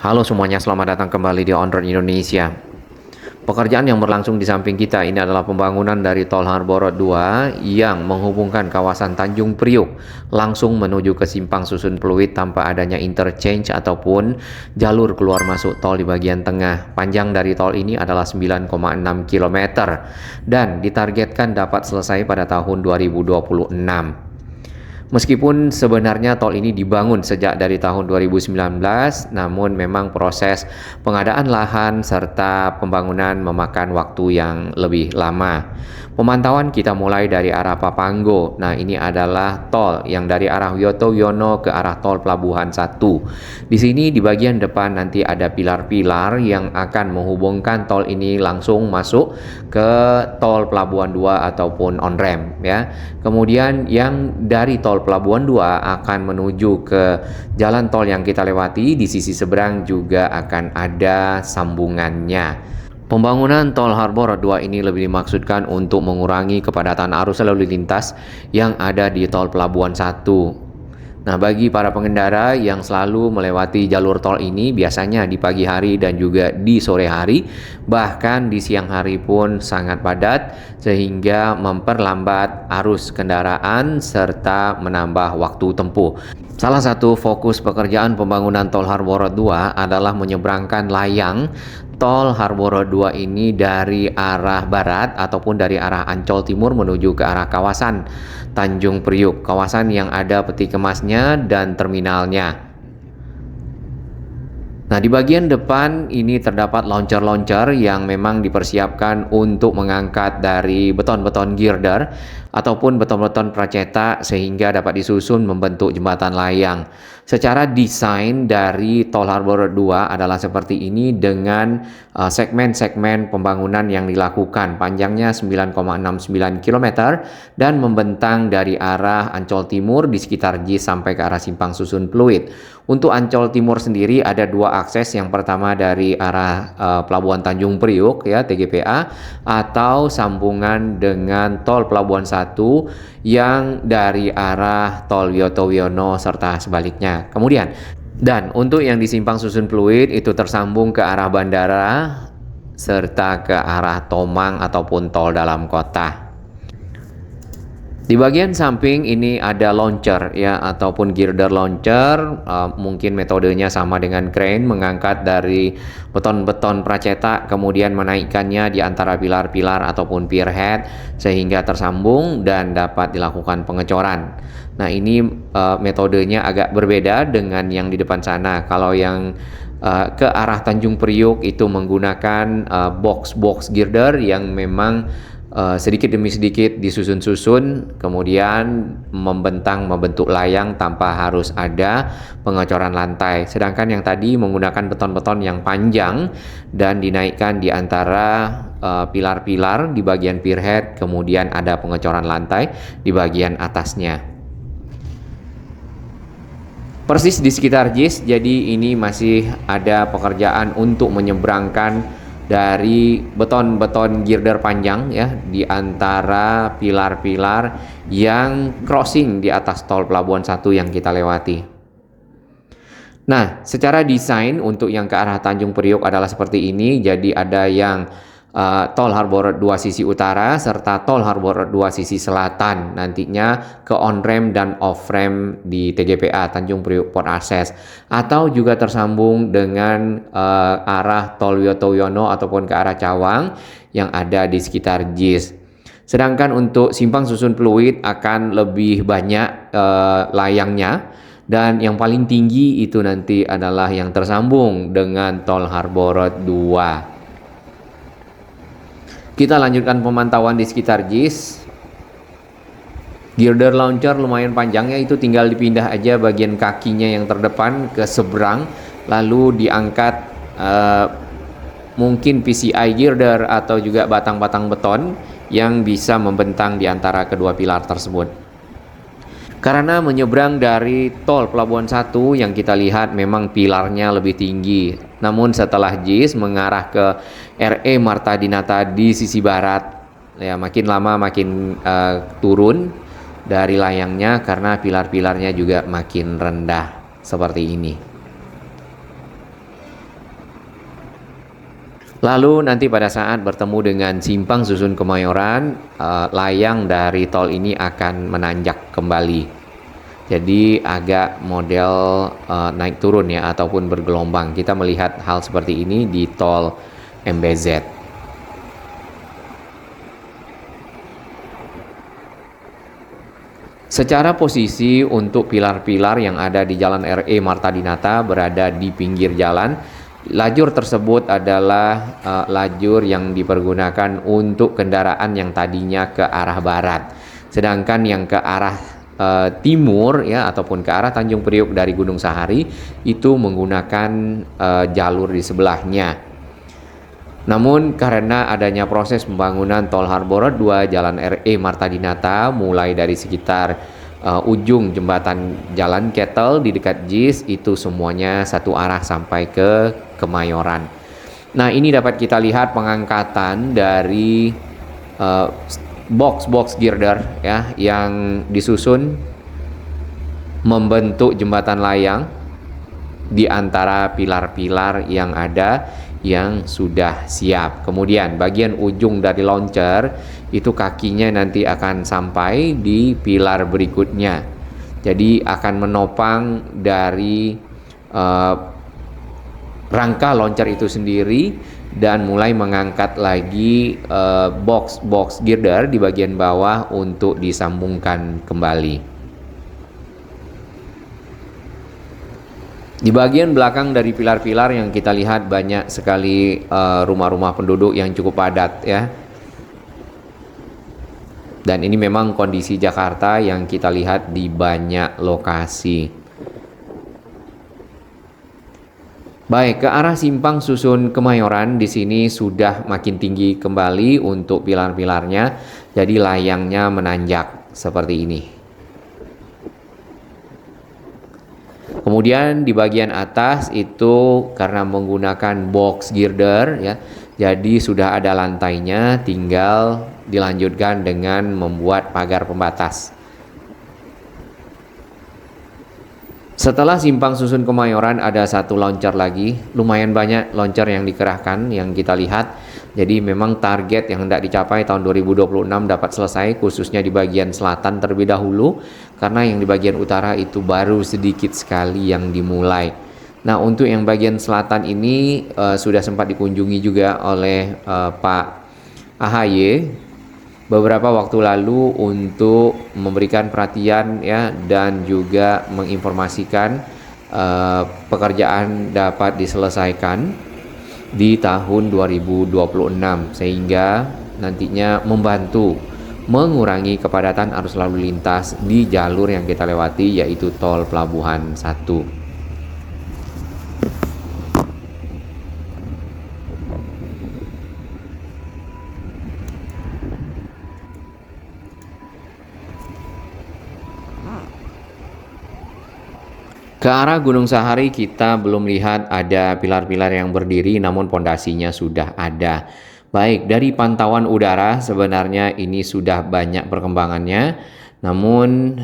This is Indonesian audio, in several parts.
Halo semuanya, selamat datang kembali di On Road Indonesia. Pekerjaan yang berlangsung di samping kita ini adalah pembangunan dari Tol Harbor Road 2 yang menghubungkan kawasan Tanjung Priuk langsung menuju ke Simpang Susun Pluit tanpa adanya interchange ataupun jalur keluar masuk tol di bagian tengah. Panjang dari tol ini adalah 9,6 km dan ditargetkan dapat selesai pada tahun 2026. Meskipun sebenarnya tol ini dibangun sejak dari tahun 2019, namun memang proses pengadaan lahan serta pembangunan memakan waktu yang lebih lama. Pemantauan kita mulai dari arah Papanggo. Nah, ini adalah tol yang dari arah Wiyoto Wiono ke arah tol Pelabuhan 1. Di sini di bagian depan nanti ada pilar-pilar yang akan menghubungkan tol ini langsung masuk ke tol Pelabuhan 2 ataupun on-ramp ya. Kemudian yang dari tol Pelabuhan 2 akan menuju ke jalan tol yang kita lewati, di sisi seberang juga akan ada sambungannya. Pembangunan Tol Harbor 2 ini lebih dimaksudkan untuk mengurangi kepadatan arus lalu lintas yang ada di Tol Pelabuhan 1. Nah, bagi para pengendara yang selalu melewati jalur tol ini biasanya di pagi hari dan juga di sore hari, bahkan di siang hari pun sangat padat sehingga memperlambat arus kendaraan serta menambah waktu tempuh. Salah satu fokus pekerjaan pembangunan Tol Harbor 2 adalah menyeberangkan layang Tol Harbor 2 ini dari arah barat ataupun dari arah Ancol Timur menuju ke arah kawasan Tanjung Priuk, kawasan yang ada peti kemasnya dan terminalnya. Nah, di bagian depan ini terdapat launcher-launcher yang memang dipersiapkan untuk mengangkat dari beton-beton girder ataupun beton-beton pracetak sehingga dapat disusun membentuk jembatan layang. Secara desain dari Tol Harbor 2 adalah seperti ini dengan segmen-segmen pembangunan yang dilakukan. Panjangnya 9,69 km dan membentang dari arah Ancol Timur di sekitar JIS sampai ke arah Simpang Susun Pluit. Untuk Ancol Timur sendiri ada dua akses. Yang pertama dari arah Pelabuhan Tanjung Priuk ya, TGPA, atau sambungan dengan Tol Pelabuhan 1 yang dari arah Tol Wiyoto Wiono serta sebaliknya. Kemudian, dan untuk yang di Simpang Susun Pluit itu tersambung ke arah bandara serta ke arah Tomang ataupun tol dalam kota. Di bagian samping ini ada launcher ya ataupun girder launcher, mungkin metodenya sama dengan crane, mengangkat dari beton-beton pracetak kemudian menaikkannya di antara pilar-pilar ataupun pierhead sehingga tersambung dan dapat dilakukan pengecoran. Nah, ini metodenya agak berbeda dengan yang di depan sana. Kalau yang ke arah Tanjung Priuk itu menggunakan box girder yang memang sedikit demi sedikit disusun-susun kemudian membentuk layang tanpa harus ada pengecoran lantai. Sedangkan yang tadi menggunakan beton-beton yang panjang dan dinaikkan di antara pilar-pilar di bagian pierhead, kemudian ada pengecoran lantai di bagian atasnya. Persis di sekitar JIS, jadi ini masih ada pekerjaan untuk menyeberangkan dari beton-beton girder panjang ya di antara pilar-pilar yang crossing di atas tol Pelabuhan 1 yang kita lewati. Nah, secara desain untuk yang ke arah Tanjung Priok adalah seperti ini. Jadi ada yang Tol Harbor 2 sisi utara serta Tol Harbor 2 sisi selatan nantinya ke on-ramp dan off-ramp di TGPA Tanjung Priok Port Access, atau juga tersambung dengan arah Tol Wiyoto Wiono ataupun ke arah Cawang yang ada di sekitar JIS. Sedangkan untuk Simpang Susun Pluit akan lebih banyak layangnya, dan yang paling tinggi itu nanti adalah yang tersambung dengan Tol Harbor 2. Kita lanjutkan pemantauan di sekitar JIS. Girder launcher lumayan panjangnya, itu tinggal dipindah aja bagian kakinya yang terdepan ke seberang, lalu diangkat mungkin PCI girder atau juga batang-batang beton yang bisa membentang di antara kedua pilar tersebut. Karena menyeberang dari tol Pelabuhan 1 yang kita lihat memang pilarnya lebih tinggi. Namun setelah JIS mengarah ke RE Marta Dinata di sisi barat, ya makin lama makin turun dari layangnya karena pilar-pilarnya juga makin rendah seperti ini. Lalu nanti pada saat bertemu dengan simpang susun Kemayoran, layang dari tol ini akan menanjak kembali. Jadi agak model naik turun ya, ataupun bergelombang. Kita melihat hal seperti ini di tol MBZ. Secara posisi untuk pilar-pilar yang ada di Jalan RE Marta Dinata berada di pinggir jalan. Lajur tersebut adalah lajur yang dipergunakan untuk kendaraan yang tadinya ke arah barat. Sedangkan yang ke arah timur ya, ataupun ke arah Tanjung Priok dari Gunung Sahari itu menggunakan jalur di sebelahnya. Namun karena adanya proses pembangunan Tol Harbor 2 Jalan RE Marta Dinata mulai dari sekitar ujung jembatan Jalan Kettle di dekat JIS, itu semuanya satu arah sampai ke Kemayoran. Nah, ini dapat kita lihat pengangkatan dari box girder ya, yang disusun membentuk jembatan layang di antara pilar-pilar yang ada yang sudah siap. Kemudian bagian ujung dari launcher itu kakinya nanti akan sampai di pilar berikutnya. Jadi akan menopang dari rangka launcher itu sendiri dan mulai mengangkat lagi box girder di bagian bawah untuk disambungkan kembali. Di bagian belakang dari pilar-pilar yang kita lihat banyak sekali rumah-rumah penduduk yang cukup padat ya. Dan ini memang kondisi Jakarta yang kita lihat di banyak lokasi. Baik, ke arah simpang susun Kemayoran di sini sudah makin tinggi kembali untuk pilar-pilarnya. Jadi layangnya menanjak seperti ini. Kemudian di bagian atas itu karena menggunakan box girder ya, jadi sudah ada lantainya, tinggal dilanjutkan dengan membuat pagar pembatas. Setelah simpang susun Kemayoran ada satu launcher lagi, lumayan banyak launcher yang dikerahkan yang kita lihat. Jadi memang target yang hendak dicapai tahun 2026 dapat selesai, khususnya di bagian selatan terlebih dahulu, karena yang di bagian utara itu baru sedikit sekali yang dimulai. Nah, untuk yang bagian selatan ini sudah sempat dikunjungi juga oleh Pak AHY beberapa waktu lalu untuk memberikan perhatian ya, dan juga menginformasikan pekerjaan dapat diselesaikan di tahun 2026 sehingga nantinya membantu mengurangi kepadatan arus lalu lintas di jalur yang kita lewati, yaitu Tol Pelabuhan 1. Ke arah Gunung Sahari kita belum lihat ada pilar-pilar yang berdiri, namun pondasinya sudah ada. Baik, dari pantauan udara sebenarnya ini sudah banyak perkembangannya, namun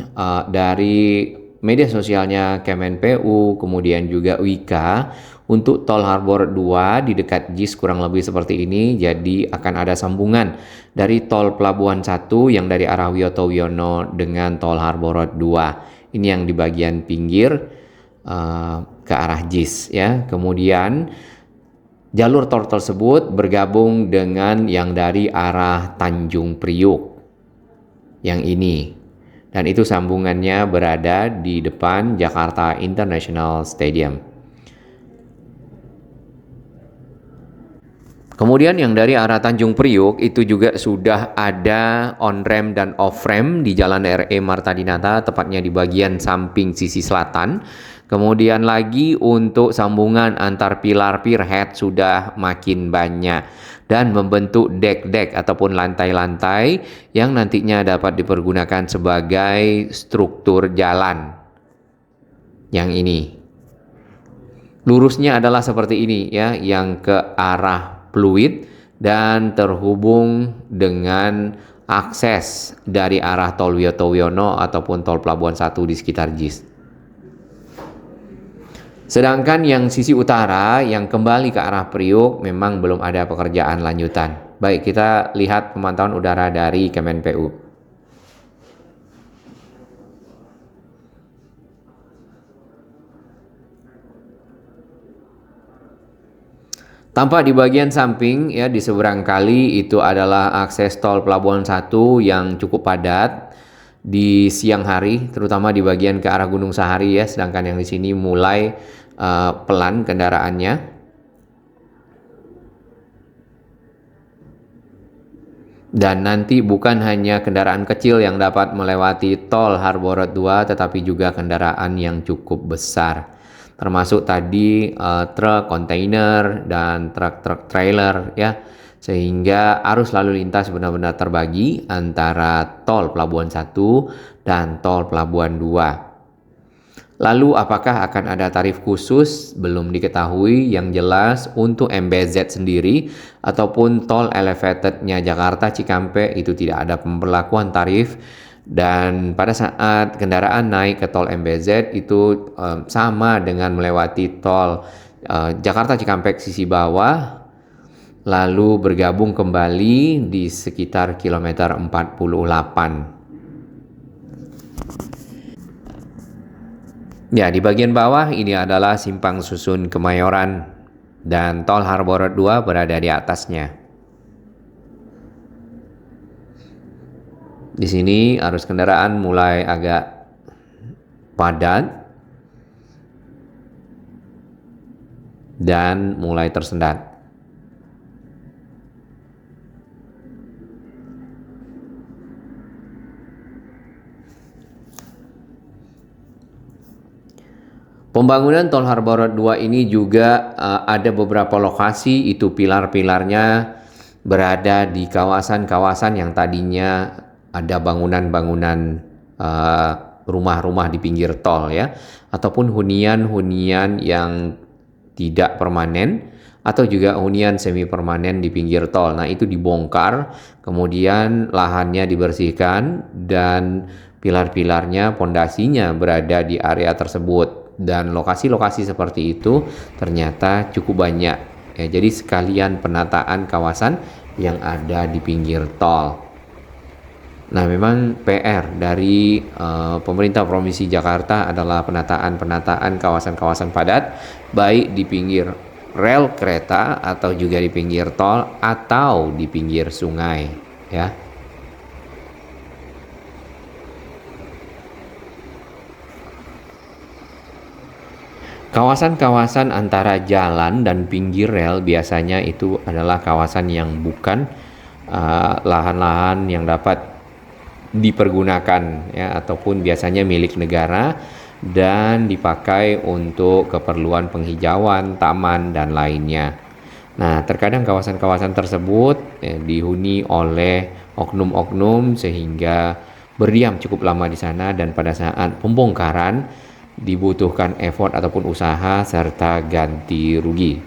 dari media sosialnya Kemenpu, kemudian juga Wika, untuk Tol Harbor 2 di dekat JIS kurang lebih seperti ini. Jadi akan ada sambungan dari Tol Pelabuhan 1 yang dari arah Wiyoto Wiono dengan Tol Harbor 2. Ini yang di bagian pinggir ke arah JIS ya. Kemudian jalur tol tersebut bergabung dengan yang dari arah Tanjung Priok yang ini, dan itu sambungannya berada di depan Jakarta International Stadium. Kemudian yang dari arah Tanjung Priok itu juga sudah ada on ramp dan off ramp di Jalan RE Marta Dinata, tepatnya di bagian samping sisi selatan. Kemudian lagi untuk sambungan antar pilar pierhead sudah makin banyak dan membentuk dek-dek ataupun lantai-lantai yang nantinya dapat dipergunakan sebagai struktur jalan. Yang ini lurusnya adalah seperti ini ya, yang ke arah Pluit dan terhubung dengan akses dari arah Tol Wiyoto Wiono ataupun Tol Pelabuhan 1 di sekitar JIS. Sedangkan yang sisi utara yang kembali ke arah Priuk memang belum ada pekerjaan lanjutan. Baik, kita lihat pemantauan udara dari Kemenpu. Tampak di bagian samping ya di seberang kali itu adalah akses tol Pelabuhan 1 yang cukup padat di siang hari, terutama di bagian ke arah Gunung Sahari ya, sedangkan yang di sini mulai pelan kendaraannya. Dan nanti bukan hanya kendaraan kecil yang dapat melewati tol Harborot 2, tetapi juga kendaraan yang cukup besar. Termasuk tadi truk, kontainer, dan truk-truk trailer ya. Sehingga arus lalu lintas benar-benar terbagi antara tol Pelabuhan 1 dan tol Pelabuhan 2. Lalu apakah akan ada tarif khusus? Belum diketahui. Yang jelas untuk MBZ sendiri ataupun tol elevatednya Jakarta Cikampek itu tidak ada pemberlakuan tarif. Dan pada saat kendaraan naik ke tol MBZ itu sama dengan melewati tol Jakarta Cikampek sisi bawah, lalu bergabung kembali di sekitar kilometer 48. Ya, di bagian bawah ini adalah simpang susun Kemayoran dan tol Harborot 2 berada di atasnya. Di sini arus kendaraan mulai agak padat dan mulai tersendat. Pembangunan tol Harborot 2 ini juga ada beberapa lokasi itu pilar-pilarnya berada di kawasan-kawasan yang tadinya ada bangunan-bangunan rumah-rumah di pinggir tol ya, ataupun hunian-hunian yang tidak permanen atau juga hunian semi permanen di pinggir tol. Nah, itu dibongkar, kemudian lahannya dibersihkan dan pilar-pilarnya, pondasinya berada di area tersebut. Dan lokasi-lokasi seperti itu ternyata cukup banyak ya, jadi sekalian penataan kawasan yang ada di pinggir tol. Nah, memang PR dari pemerintah Provinsi Jakarta adalah penataan kawasan-kawasan padat, baik di pinggir rel kereta atau juga di pinggir tol atau di pinggir sungai, ya. Kawasan-kawasan antara jalan dan pinggir rel biasanya itu adalah kawasan yang bukan lahan-lahan yang dapat dipergunakan ya, ataupun biasanya milik negara dan dipakai untuk keperluan penghijauan, taman dan lainnya. Nah, terkadang kawasan-kawasan tersebut dihuni oleh oknum-oknum sehingga berdiam cukup lama di sana, dan pada saat pembongkaran dibutuhkan effort ataupun usaha serta ganti rugi.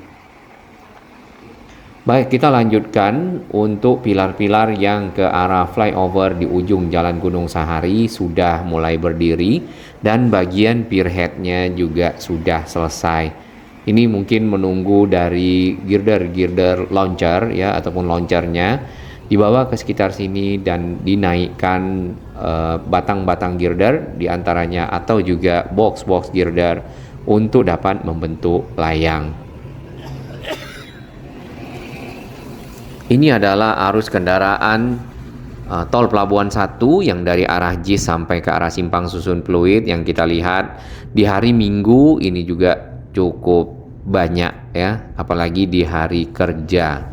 Baik, kita lanjutkan untuk pilar-pilar yang ke arah flyover di ujung Jalan Gunung Sahari sudah mulai berdiri dan bagian pierhead-nya juga sudah selesai. Ini mungkin menunggu dari girder launcher ya, ataupun launchernya dibawa ke sekitar sini dan dinaikkan batang-batang girder diantaranya atau juga box-box girder untuk dapat membentuk layang. Ini adalah arus kendaraan tol Pelabuhan 1 yang dari arah JIS sampai ke arah Simpang Susun Pluit yang kita lihat di hari Minggu ini juga cukup banyak ya, apalagi di hari kerja.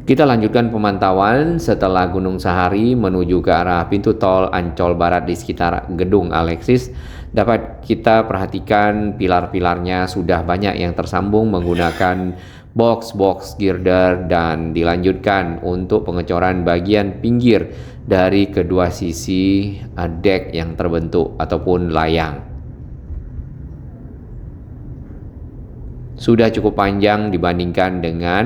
Kita lanjutkan pemantauan setelah Gunung Sahari menuju ke arah pintu tol Ancol Barat di sekitar Gedung Alexis. Dapat kita perhatikan pilar-pilarnya sudah banyak yang tersambung menggunakan box-box girder dan dilanjutkan untuk pengecoran bagian pinggir dari kedua sisi dek yang terbentuk ataupun layang. Sudah cukup panjang dibandingkan dengan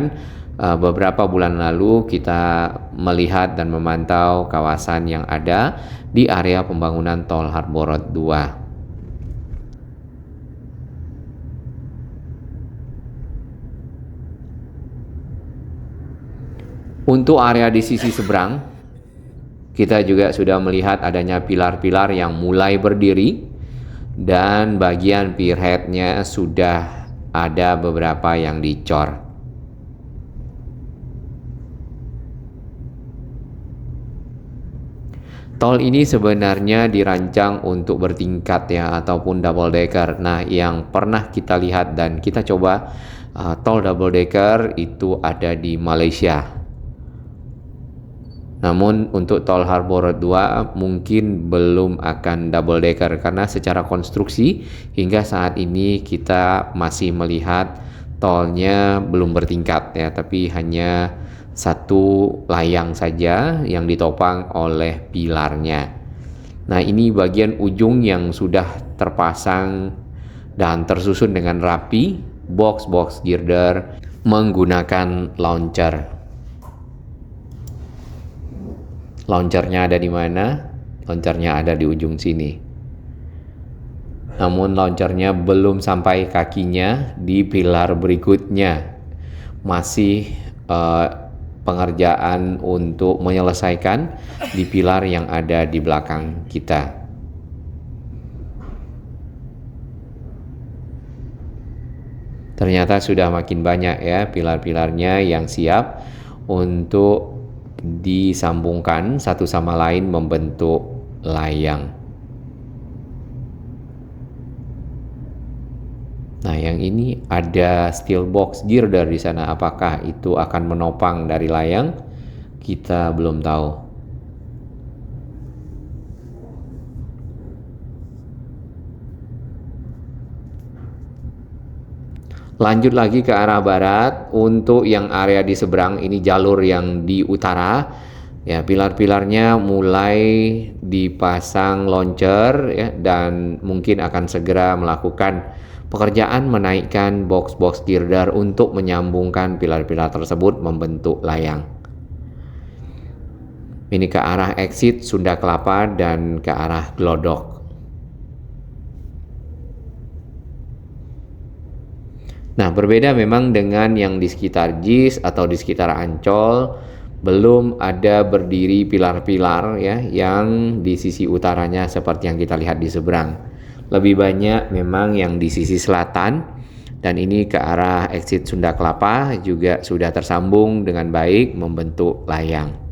beberapa bulan lalu kita melihat dan memantau kawasan yang ada di area pembangunan tol Harborot 2. Untuk area di sisi seberang, kita juga sudah melihat adanya pilar-pilar yang mulai berdiri dan bagian pierheadnya sudah ada beberapa yang dicor. Tol ini sebenarnya dirancang untuk bertingkat ya, ataupun double decker. Nah, yang pernah kita lihat dan kita coba tol double decker itu ada di Malaysia. Namun untuk tol Harbor Road 2 mungkin belum akan double decker karena secara konstruksi hingga saat ini kita masih melihat tolnya belum bertingkat ya, tapi hanya satu layang saja yang ditopang oleh pilarnya. Nah, ini bagian ujung yang sudah terpasang dan tersusun dengan rapi box-box girder menggunakan launcher. Launchernya ada di mana? Launchernya ada di ujung sini. Namun launchernya belum sampai kakinya di pilar berikutnya. Masih pengerjaan untuk menyelesaikan di pilar yang ada di belakang kita. Ternyata sudah makin banyak ya pilar-pilarnya yang siap untuk disambungkan satu sama lain membentuk layang. Nah, yang ini ada steel box girder di sana. Apakah itu akan menopang dari layang? Kita belum tahu. Lanjut lagi ke arah barat. Untuk yang area di seberang, ini jalur yang di utara. Ya, pilar-pilarnya mulai dipasang launcher ya, dan mungkin akan segera melakukan pekerjaan menaikkan box-box girder untuk menyambungkan pilar-pilar tersebut membentuk layang. Ini ke arah exit Sunda Kelapa dan ke arah Glodok. Nah, berbeda memang dengan yang di sekitar JIS atau di sekitar Ancol, belum ada berdiri pilar-pilar ya yang di sisi utaranya seperti yang kita lihat di seberang. Lebih banyak memang yang di sisi selatan, dan ini ke arah exit Sunda Kelapa juga sudah tersambung dengan baik membentuk layang.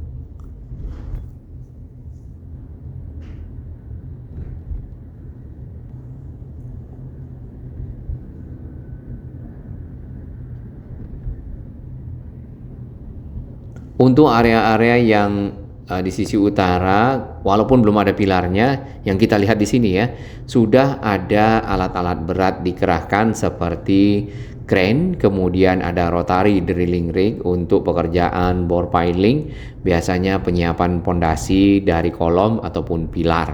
Untuk area-area yang di sisi utara, walaupun belum ada pilarnya, yang kita lihat di sini ya, sudah ada alat-alat berat dikerahkan seperti crane, kemudian ada rotary drilling rig untuk pekerjaan bore piling, biasanya penyiapan pondasi dari kolom ataupun pilar.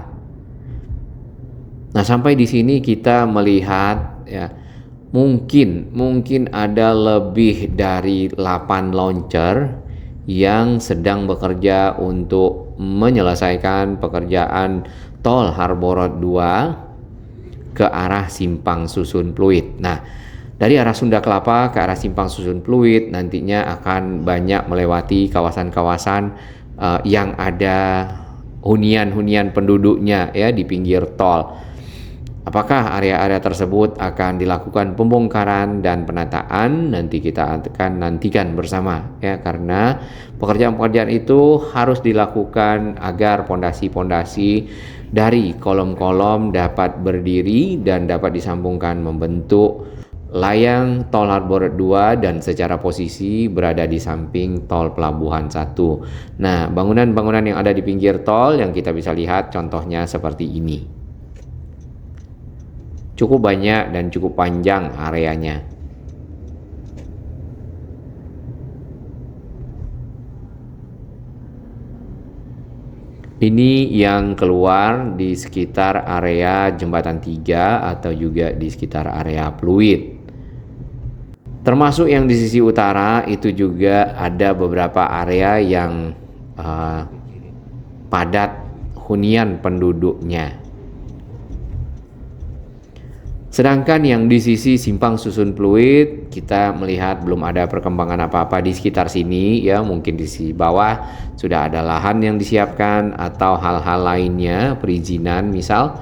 Nah, sampai di sini kita melihat ya, mungkin ada lebih dari 8 launcher yang sedang bekerja untuk menyelesaikan pekerjaan tol Harbor Road 2 ke arah Simpang Susun Pluit. Nah, dari arah Sunda Kelapa ke arah Simpang Susun Pluit nantinya akan banyak melewati kawasan-kawasan yang ada hunian-hunian penduduknya ya di pinggir tol. Apakah area-area tersebut akan dilakukan pembongkaran dan penataan? Nanti kita akan nantikan bersama ya, karena pekerjaan-pekerjaan itu harus dilakukan agar pondasi-pondasi dari kolom-kolom dapat berdiri dan dapat disambungkan membentuk layang tol Harbor 2 dan secara posisi berada di samping tol Pelabuhan 1. Nah, bangunan-bangunan yang ada di pinggir tol yang kita bisa lihat contohnya seperti ini. Cukup banyak dan cukup panjang areanya. Ini yang keluar di sekitar area Jembatan 3 atau juga di sekitar area Pluit. Termasuk yang di sisi utara itu juga ada beberapa area yang padat hunian penduduknya. Sedangkan yang di sisi simpang susun fluid, kita melihat belum ada perkembangan apa-apa di sekitar sini ya, mungkin di sisi bawah sudah ada lahan yang disiapkan atau hal-hal lainnya, perizinan misal,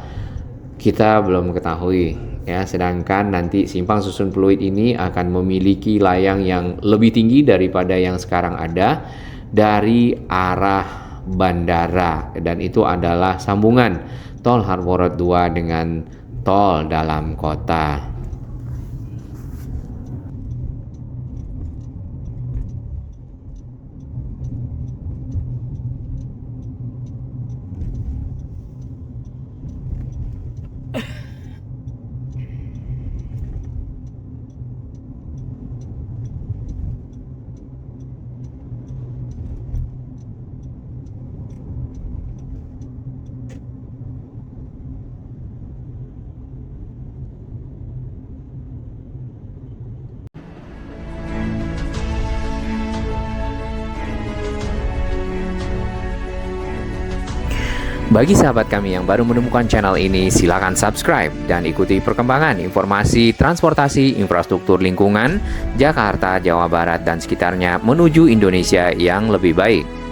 kita belum ketahui ya. Sedangkan nanti simpang susun fluid ini akan memiliki layang yang lebih tinggi daripada yang sekarang ada dari arah bandara, dan itu adalah sambungan tol Harbor Road 2 dengan tol dalam kota. Bagi sahabat kami yang baru menemukan channel ini, silakan subscribe dan ikuti perkembangan informasi transportasi infrastruktur lingkungan Jakarta, Jawa Barat, dan sekitarnya menuju Indonesia yang lebih baik.